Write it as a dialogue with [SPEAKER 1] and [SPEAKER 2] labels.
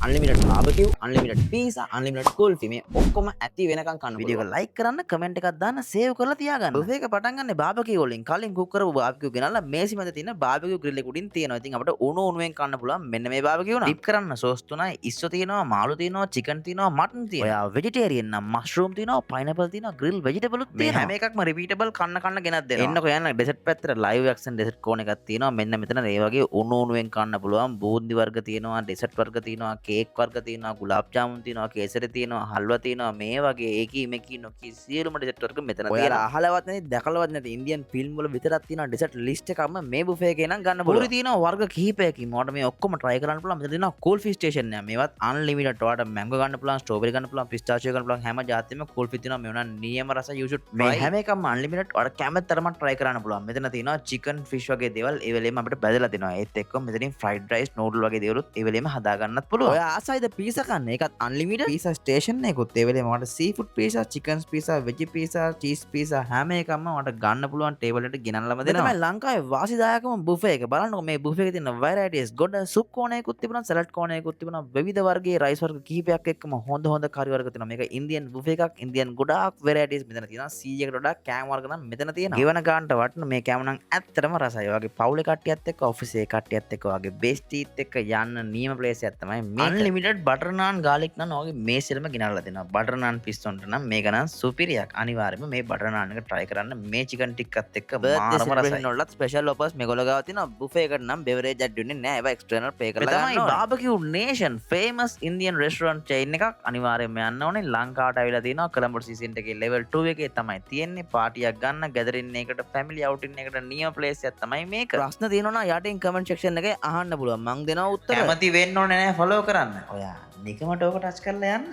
[SPEAKER 1] unlimited barbecue, unlimited pizza, unlimited kulfi මේ ඔක්කොම ඇති වෙනකන් කන්න
[SPEAKER 2] වීඩියෝ එක ලයික් කරන්න කමෙන්ට් එකක් දාන්න සේව් කරලා තියාගන්න. බුෆේ එක පටන් ගන්න බාබකියු වලින් කලින් කුක් කරපු බාබකියු ගෙනල්ලා මේසි මැද තියෙන බාබකියු ග්‍රිල් එක උඩින් තියෙනවා. ඉතින් අපිට උණු උණුවෙන් කන්න පුළුවන් මෙන්න මේ බාබකියු නා. ඩිප් කරන්න සෝස් තුනයි ඉස්සෝ තියෙනවා, මාළු තියෙනවා, චිකන් තියෙනවා, මටන් තියෙනවා. ඔයා වෙජිටේරියන් නම් මෂ්රූම් තියෙනවා, පයිනැපල් තියෙනවා, ග්‍රිල් වෙජිටබල්ුත් තියෙනවා. මේ හැම එකක්ම රිපීටබල් කන්න ගෙනත් දෙනවා. එන්නකො යන්න ඩෙසර්ට් පැත්තට ලයිව් ඇක්ෂන් ඩෙසර්ට් කෝන් එකක් තියෙනවා. මෙන්න මෙතන ඒ වගේ උණු උණුවෙන් කන්න පුළුවන් බූන්දි වර්ග තියෙනවා, ඩෙසර්ට් වර්ග තියෙනවා, කේක් වර්ග තියෙනවා, ගුලාබ් ජාමුන් තියෙනවා, කේසරි තියෙනවා, හල්වා තියෙනවා. මේ වගේ ඒකී මේකී නොකී සියලුම ඩෙසර්ට් වර්ග මෙතන තියෙනවා. ඔයාලා අහලවත් නැති දැකලවත් නැති ඉන්දියන් ෆිල්ම් වල විතරක් තියෙන ඩෙසර්ට් ලිස්ට් එකක්ම මේ බුෆේ එකේ නම් ගන්න පුළුවන්. තියෙනවා වර්ග කිහිපයකින්. ඔයාලට මේ ඔක්කොම try කරන්න පුළුවන්. මෙතන තියෙනවා කුල්ෆි ස්ටේෂන් එක. මේවත් unlimited. ඔයාලට මැංගෝ ගන්න පුළුවන්, ස්ට්‍රෝබෙරි ගන්න පුළුවන්, පිස්තාචියෝ ගන්න පුළුවන්. හැම જાතියෙම කුල්ෆි තියෙනවා. මේ උනා නියම රස you should try. මේ හැම එකක්ම unlimited. ඔයාලට කැමති තරමක් try කරන්න පුළුවන්. මෙතන තියෙනවා chicken fish වගේ දේවල් ඒ වෙලෙම අපිට බෙදලා දෙනවා. ඒත් එක්කම මෙතනින් fried rice noodle වගේ දේවලුත් ඒ වෙලෙම හදා ගන්නත් පුළුවන්. ඔයා ආසයිද පීසා කන්න? ඒකත් unlimited. පීසා ස්ටේෂන් එකකුත් ඒ වෙලෙම ඔයාලට seafood pizza, chicken pizza, veggie pizza, cheese pizza හැම එකක්ම ඔයාලට ගන්න පුළුවන් ටේබල් එකට ගෙනල්ලාම දෙනවා. තමයි ලංකාවේ වාසිදායකම බුෆේ එක. බලන්නකො මේ බුෆේ එකේ තියෙන varieties ගොඩ සුප් කෝණයකුත් තිබුණා, සලාඩ් කෝණයකුත් තිබුණා. විවිධ වර්ගයේ රයිස් වර්ග කිහිපයක් එක්කම හොඳ කරි වර්ග තියෙනවා. මේක ඉන්දියන් බුෆේ එකක්. ඉන්දියන් ගොඩාක් varieties මෙතන තියෙනවා. 100කට වඩා කෑම වර්ග නම් මෙතන තියෙනවා. ගෙවන ගානට වටන මේ කෑම නම් ඇත්තටම රසයි. ඔයගේ පවුලේ කට්ටියත් එක්ක, ඔෆිස් එකේ කට්ටියත් එක්ක, ඔයගේ බෙස්ටීත් එක්ක යන්න නියම ප්ලේස් එකක් තමයි මේ unlimited butter naan garlic naan ඔයගේ මේසෙලම ගෙනල්ලා දෙනවා. butter naan පිස්සොන්ට නම් මේක නම් සුපිරියක්. අනිවාර්යයෙන්ම මේ butter naan එක try කරන්න. මේ chicken ටිකත් එක්ක මාරම රසයි. වලත් ස්පෙෂල් ඔෆර්ස් මේගොල්ලෝ ගාව තියෙනවා. බුෆේ එකට නම් beverage ඇඩ් වෙන්නේ නැහැ. ඒවා එක්ස්ටර්නල් පේ කරලා ගන්න ඕනේ. තමයි barbecue nation famous Indian restaurant chain එකක්. අනිවාර්යයෙන්ම යන්න ඕනේ. ලංකාවට ආවිලා තියෙනවා. කොළඹ සීසන් එකේ level 2 එකේ තමයි තියෙන්නේ. පාටියක් ගන්න, gathering එකකට, family outing එකකට නියම place එකක් තමයි මේක. ප්‍රශ්න තියෙනවා නම් යටින් comment section එකේ අහන්න පුළුවන්. මං දෙනවා උත්තර. කැමති වෙන්න ඕනේ නැහැ follow කරන්න. ඔයා නිකමට ඕක ටච් කරලා යන්න.